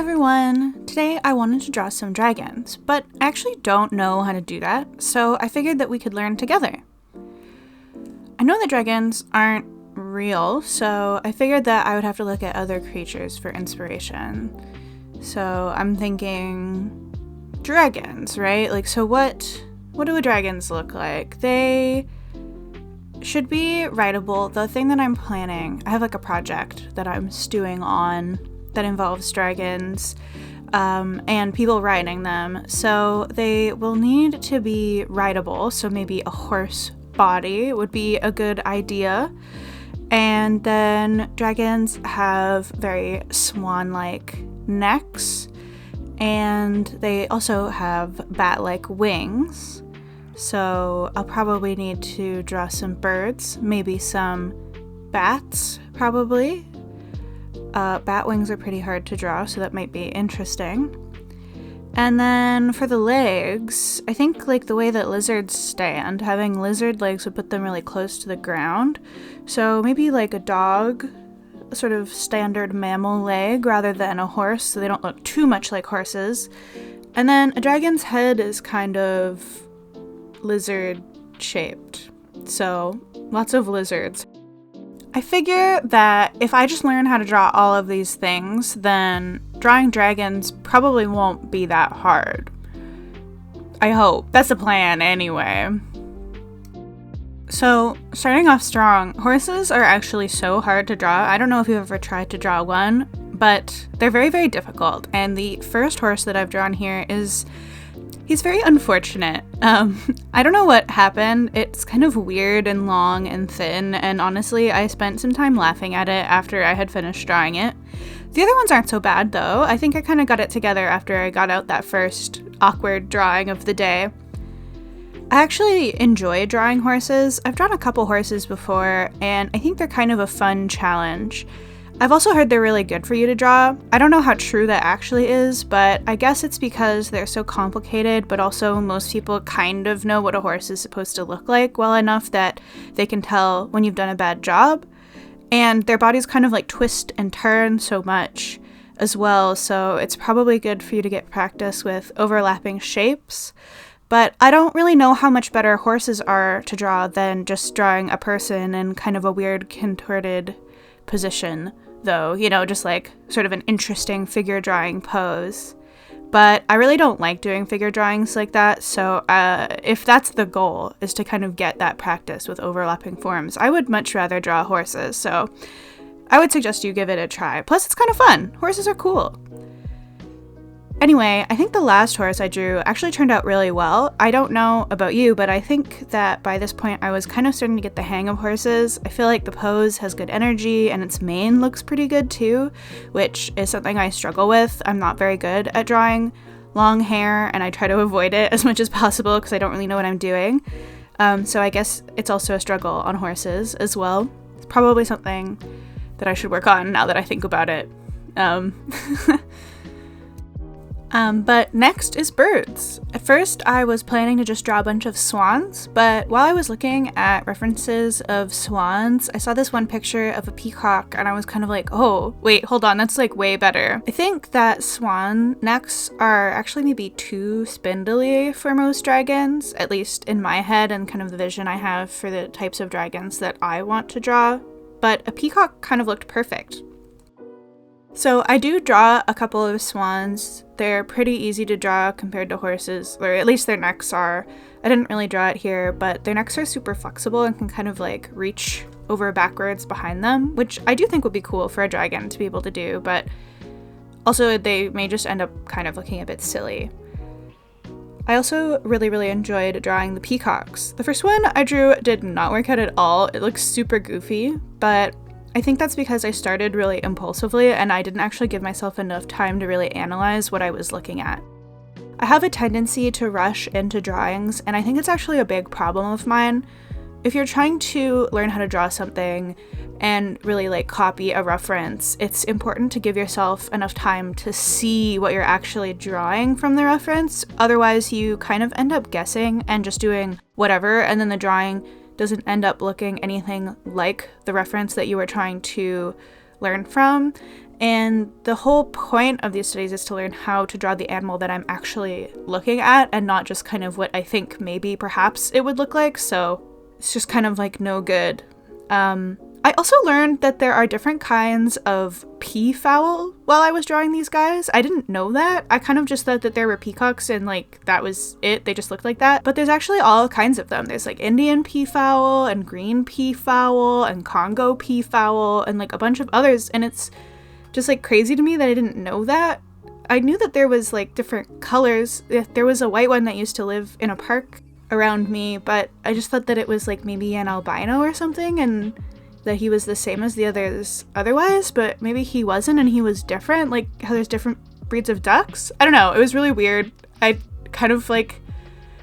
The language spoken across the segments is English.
everyone! Today I wanted to draw some dragons, but I actually don't know how to do that, so I figured that we could learn together. I know that dragons aren't real, so I figured that I would have to look at other creatures for inspiration. So I'm thinking dragons, right? So what do dragons look like? They should be writable. The thing that I'm planning, I have a project that I'm stewing on that involves dragons and people riding them. So they will need to be writable. So maybe a horse body would be a good idea. And then dragons have very swan-like necks. And they also have bat-like wings. So I'll probably need to draw some birds, maybe some bats, probably. Bat wings are pretty hard to draw, so that might be interesting. And then for the legs, I think the way that lizards stand, having lizard legs would put them really close to the ground. So maybe a dog, sort of standard mammal leg rather than a horse, so they don't look too much like horses. And then a dragon's head is kind of lizard shaped, so lots of lizards. I figure that if I just learn how to draw all of these things, then drawing dragons probably won't be that hard. I hope. That's the plan anyway. So, starting off strong, horses are actually so hard to draw. I don't know if you've ever tried to draw one, but they're very, very difficult. And the first horse that I've drawn here he's very unfortunate. I don't know what happened. It's kind of weird and long and thin, and honestly, I spent some time laughing at it after I had finished drawing it. The other ones aren't so bad, though. I think I kind of got it together after I got out that first awkward drawing of the day. I actually enjoy drawing horses. I've drawn a couple horses before, and I think they're kind of a fun challenge. I've also heard they're really good for you to draw. I don't know how true that actually is, but I guess it's because they're so complicated, but also most people kind of know what a horse is supposed to look like well enough that they can tell when you've done a bad job. And their bodies kind of twist and turn so much as well, so it's probably good for you to get practice with overlapping shapes. But I don't really know how much better horses are to draw than just drawing a person in kind of a weird contorted position, though, just sort of an interesting figure drawing pose. But I really don't like doing figure drawings like that, so if that's the goal, is to kind of get that practice with overlapping forms, I would much rather draw horses, so I would suggest you give it a try. Plus, it's kind of fun. Horses are cool. Anyway, I think the last horse I drew actually turned out really well. I don't know about you, but I think that by this point I was kind of starting to get the hang of horses. I feel like the pose has good energy and its mane looks pretty good too, which is something I struggle with. I'm not very good at drawing long hair, and I try to avoid it as much as possible because I don't really know what I'm doing. So I guess it's also a struggle on horses as well. It's probably something that I should work on now that I think about it. But next is birds. At first, I was planning to just draw a bunch of swans, but while I was looking at references of swans, I saw this one picture of a peacock, and I was kind of oh, wait, hold on, that's way better. I think that swan necks are actually maybe too spindly for most dragons, at least in my head and kind of the vision I have for the types of dragons that I want to draw, but a peacock kind of looked perfect. So I do draw a couple of swans. They're pretty easy to draw compared to horses, or at least their necks are. I didn't really draw it here, but their necks are super flexible and can kind of reach over backwards behind them, which I do think would be cool for a dragon to be able to do, but also they may just end up kind of looking a bit silly. I also really enjoyed drawing the peacocks. The first one I drew did not work out at all. It looks super goofy, but I think that's because I started really impulsively and I didn't actually give myself enough time to really analyze what I was looking at. I have a tendency to rush into drawings, and I think it's actually a big problem of mine. If you're trying to learn how to draw something and really copy a reference, it's important to give yourself enough time to see what you're actually drawing from the reference. Otherwise, you kind of end up guessing and just doing whatever, and then the drawing doesn't end up looking anything like the reference that you were trying to learn from. And the whole point of these studies is to learn how to draw the animal that I'm actually looking at and not just kind of what I think maybe perhaps it would look like. So it's just kind of like no good. I also learned that there are different kinds of peafowl while I was drawing these guys. I didn't know that. I kind of just thought that there were peacocks and like that was it. They just looked like that. But there's actually all kinds of them. There's like Indian peafowl and green peafowl and Congo peafowl and like a bunch of others. And it's just like crazy to me that I didn't know that. I knew that there was like different colors. There was a white one that used to live in a park around me, but I just thought that it was like maybe an albino or something and that he was the same as the others otherwise, but maybe he wasn't and he was different, like how there's different breeds of ducks. I don't know, it was really weird. I kind of like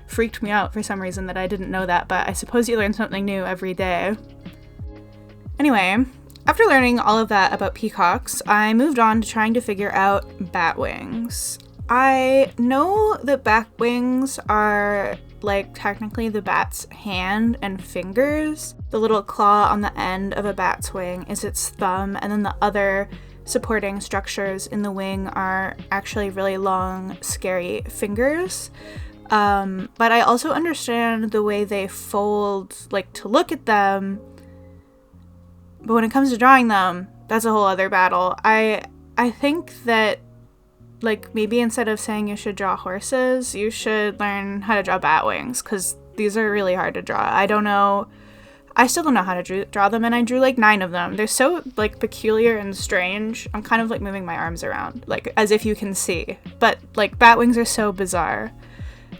freaked me out for some reason that I didn't know that, but I suppose you learn something new every day. Anyway, after learning all of that about peacocks, I moved on to trying to figure out bat wings. I know that bat wings are like technically the bat's hand and fingers. The little claw on the end of a bat's wing is its thumb, and then the other supporting structures in the wing are actually really long, scary fingers. But I also understand the way they fold, like to look at them. But when it comes to drawing them, that's a whole other battle. I think that like maybe instead of saying you should draw horses, you should learn how to draw bat wings, because these are really hard to draw. I still don't know how to draw them, and I drew like 9 of them. They're so like peculiar and strange. I'm kind of like moving my arms around, like as if you can see, but like bat wings are so bizarre.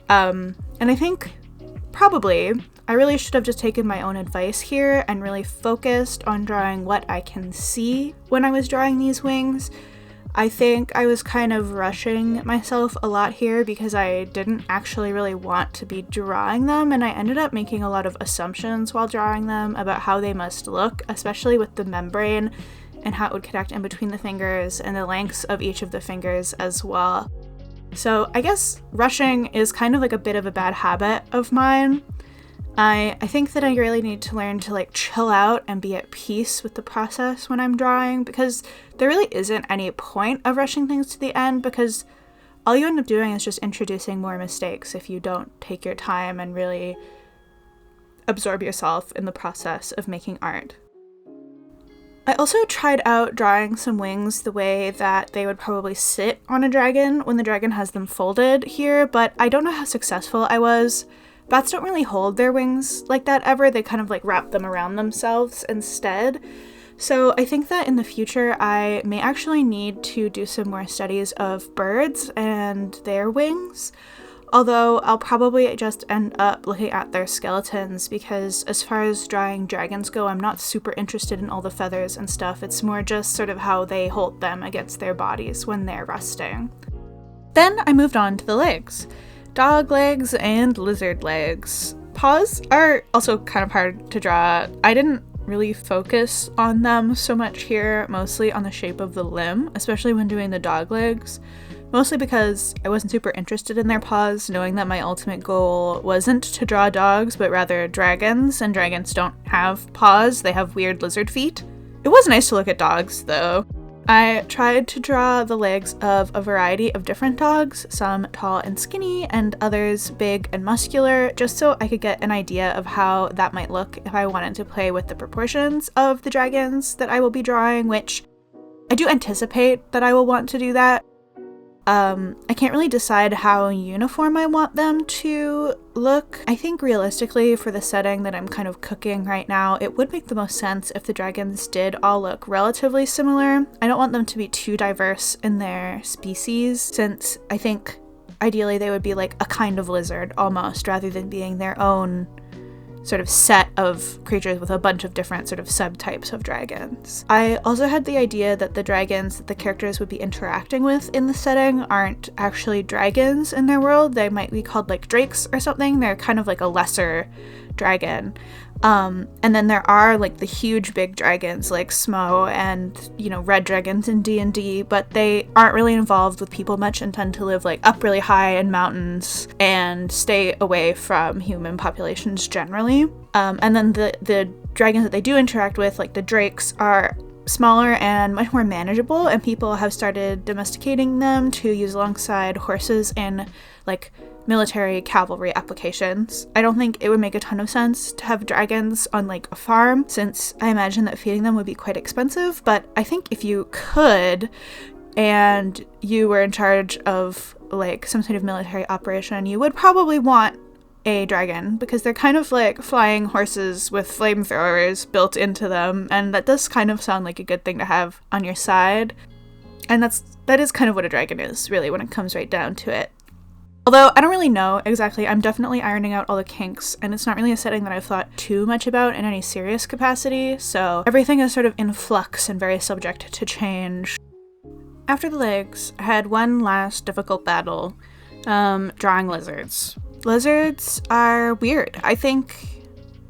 And I think probably I really should have just taken my own advice here and really focused on drawing what I can see when I was drawing these wings. I think I was kind of rushing myself a lot here because I didn't actually really want to be drawing them, and I ended up making a lot of assumptions while drawing them about how they must look, especially with the membrane and how it would connect in between the fingers and the lengths of each of the fingers as well. So I guess rushing is kind of like a bit of a bad habit of mine. I think that I really need to learn to like chill out and be at peace with the process when I'm drawing, because there really isn't any point of rushing things to the end, because all you end up doing is just introducing more mistakes if you don't take your time and really absorb yourself in the process of making art. I also tried out drawing some wings the way that they would probably sit on a dragon when the dragon has them folded here, but I don't know how successful I was. Bats don't really hold their wings like that ever. They kind of like wrap them around themselves instead. So I think that in the future I may actually need to do some more studies of birds and their wings. Although I'll probably just end up looking at their skeletons, because as far as drawing dragons go, I'm not super interested in all the feathers and stuff. It's more just sort of how they hold them against their bodies when they're resting. Then I moved on to the legs. Dog legs and lizard legs. Paws are also kind of hard to draw. I didn't really focus on them so much here, mostly on the shape of the limb, especially when doing the dog legs. Mostly because I wasn't super interested in their paws, knowing that my ultimate goal wasn't to draw dogs, but rather dragons, and dragons don't have paws, they have weird lizard feet. It was nice to look at dogs, though. I tried to draw the legs of a variety of different dogs, some tall and skinny, and others big and muscular, just so I could get an idea of how that might look if I wanted to play with the proportions of the dragons that I will be drawing, which I do anticipate that I will want to do that. I can't really decide how uniform I want them to look. I think realistically, for the setting that I'm kind of cooking right now, it would make the most sense if the dragons did all look relatively similar. I don't want them to be too diverse in their species, since I think ideally they would be like a kind of lizard almost, rather than being their own sort of set of creatures with a bunch of different sort of subtypes of dragons. I also had the idea that the dragons that the characters would be interacting with in the setting aren't actually dragons in their world. They might be called like drakes or something. They're kind of like a lesser dragon. And then there are like the huge big dragons like Smo and, you know, red dragons in D&D, but they aren't really involved with people much and tend to live like up really high in mountains and stay away from human populations generally. And then the dragons that they do interact with, like the drakes, are smaller and much more manageable, and people have started domesticating them to use alongside horses in like military cavalry applications. I don't think it would make a ton of sense to have dragons on like a farm, since I imagine that feeding them would be quite expensive, but I think if you could and you were in charge of like some sort of military operation, you would probably want a dragon, because they're kind of like flying horses with flamethrowers built into them, and that does kind of sound like a good thing to have on your side. And that is kind of what a dragon is, really, when it comes right down to it. Although I don't really know exactly. I'm definitely ironing out all the kinks, and it's not really a setting that I've thought too much about in any serious capacity, so everything is sort of in flux and very subject to change. After the legs, I had one last difficult battle, drawing lizards. Lizards are weird. I think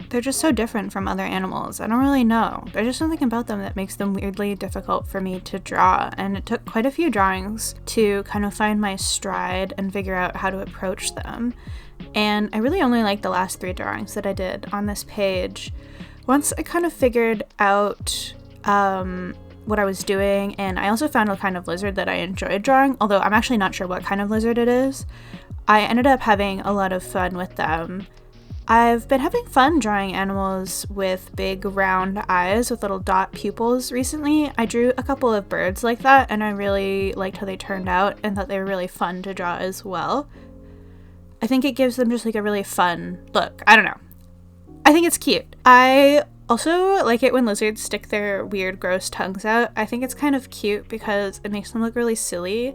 they're just so different from other animals. I don't really know. There's just something about them that makes them weirdly difficult for me to draw, and it took quite a few drawings to kind of find my stride and figure out how to approach them. And I really only like the last 3 drawings that I did on this page. Once I kind of figured out what I was doing, and I also found a kind of lizard that I enjoyed drawing, although I'm actually not sure what kind of lizard it is, I ended up having a lot of fun with them. I've been having fun drawing animals with big round eyes with little dot pupils recently. I drew a couple of birds like that, and I really liked how they turned out and thought they were really fun to draw as well. I think it gives them just like a really fun look. I don't know. I think it's cute. I also like it when lizards stick their weird, gross tongues out. I think it's kind of cute because it makes them look really silly.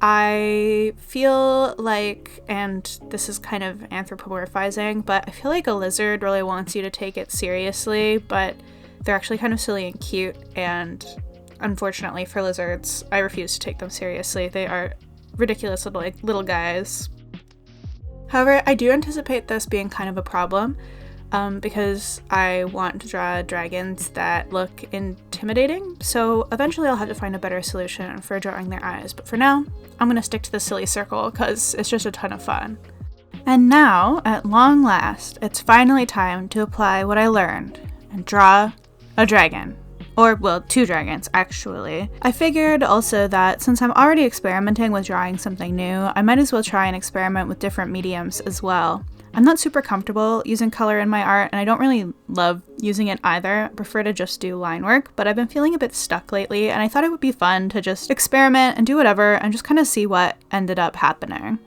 I feel like, and this is kind of anthropomorphizing, but I feel like a lizard really wants you to take it seriously, but they're actually kind of silly and cute, and unfortunately for lizards, I refuse to take them seriously. They are ridiculous little guys. However, I do anticipate this being kind of a problem, because I want to draw dragons that look intimidating, so eventually I'll have to find a better solution for drawing their eyes, but for now, I'm going to stick to the silly circle because it's just a ton of fun. And now, at long last, it's finally time to apply what I learned and draw a dragon. Or, well, 2 dragons, actually. I figured also that since I'm already experimenting with drawing something new, I might as well try and experiment with different mediums as well. I'm not super comfortable using color in my art, and I don't really love using it either. I prefer to just do line work, but I've been feeling a bit stuck lately, and I thought it would be fun to just experiment and do whatever and just kind of see what ended up happening.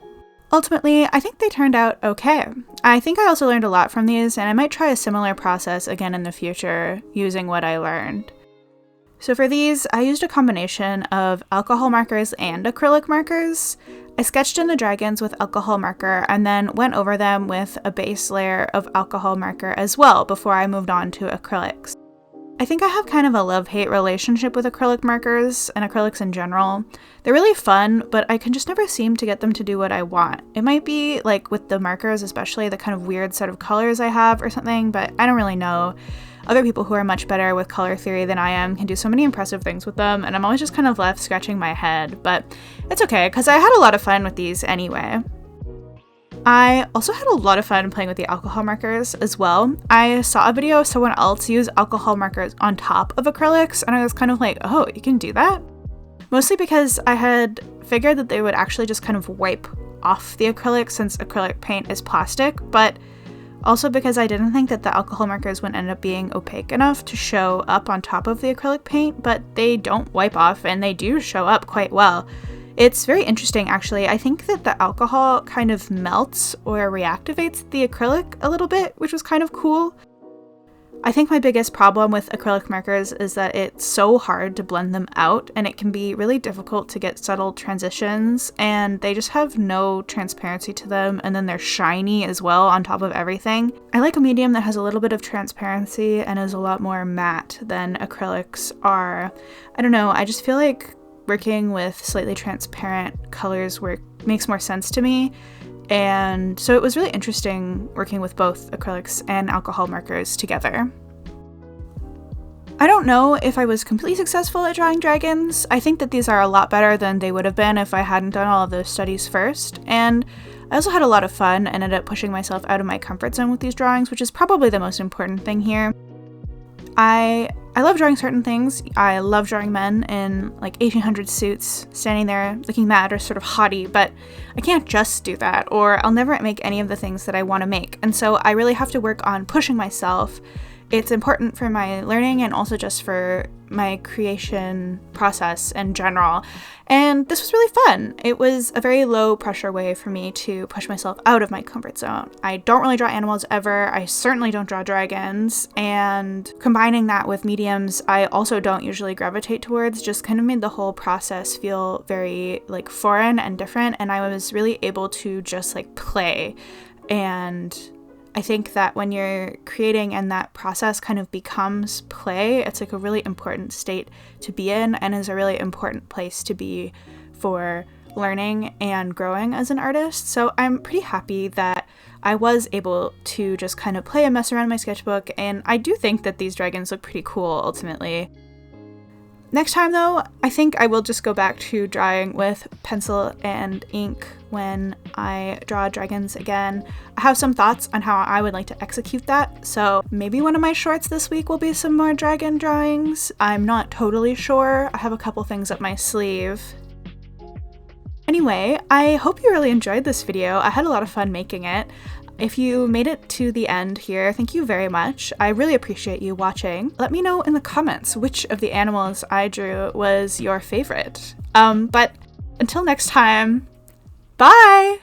Ultimately, I think they turned out okay. I think I also learned a lot from these, and I might try a similar process again in the future using what I learned. So for these, I used a combination of alcohol markers and acrylic markers. I sketched in the dragons with alcohol marker and then went over them with a base layer of alcohol marker as well before I moved on to acrylics. I think I have kind of a love-hate relationship with acrylic markers and acrylics in general. They're really fun, but I can just never seem to get them to do what I want. It might be like with the markers, especially the kind of weird set of colors I have or something, but I don't really know. Other people who are much better with color theory than I am can do so many impressive things with them, and I'm always just kind of left scratching my head, but it's okay, because I had a lot of fun with these anyway. I also had a lot of fun playing with the alcohol markers as well. I saw a video of someone else use alcohol markers on top of acrylics, and I was kind of like, oh, you can do that? Mostly because I had figured that they would actually just kind of wipe off the acrylic since acrylic paint is plastic, but also because I didn't think that the alcohol markers would end up being opaque enough to show up on top of the acrylic paint, but they don't wipe off and they do show up quite well. It's very interesting, actually. I think that the alcohol kind of melts or reactivates the acrylic a little bit, which was kind of cool. I think my biggest problem with acrylic markers is that it's so hard to blend them out, and it can be really difficult to get subtle transitions, and they just have no transparency to them, and then they're shiny as well on top of everything. I like a medium that has a little bit of transparency and is a lot more matte than acrylics are. I don't know, I just feel like working with slightly transparent colors makes more sense to me. And so it was really interesting working with both acrylics and alcohol markers together. I don't know if I was completely successful at drawing dragons. I think that these are a lot better than they would have been if I hadn't done all of those studies first. And I also had a lot of fun and ended up pushing myself out of my comfort zone with these drawings, which is probably the most important thing here. I I love drawing certain things. I love drawing men in like 1800 suits standing there looking mad or sort of haughty, but I can't just do that, or I'll never make any of the things that I want to make. And so I really have to work on pushing myself. It's important for my learning and also just for my creation process in general. And this was really fun. It was a very low pressure way for me to push myself out of my comfort zone. I don't really draw animals ever. I certainly don't draw dragons. And combining that with mediums I also don't usually gravitate towards just kind of made the whole process feel very like foreign and different. And I was really able to just like play. And I think that when you're creating and that process kind of becomes play, it's like a really important state to be in and is a really important place to be for learning and growing as an artist. So I'm pretty happy that I was able to just kind of play and mess around in my sketchbook, and I do think that these dragons look pretty cool ultimately. Next time though, I think I will just go back to drawing with pencil and ink when I draw dragons again. I have some thoughts on how I would like to execute that, so maybe one of my shorts this week will be some more dragon drawings. I'm not totally sure. I have a couple things up my sleeve. Anyway, I hope you really enjoyed this video. I had a lot of fun making it. If you made it to the end here, thank you very much. I really appreciate you watching. Let me know in the comments which of the animals I drew was your favorite. But until next time, bye!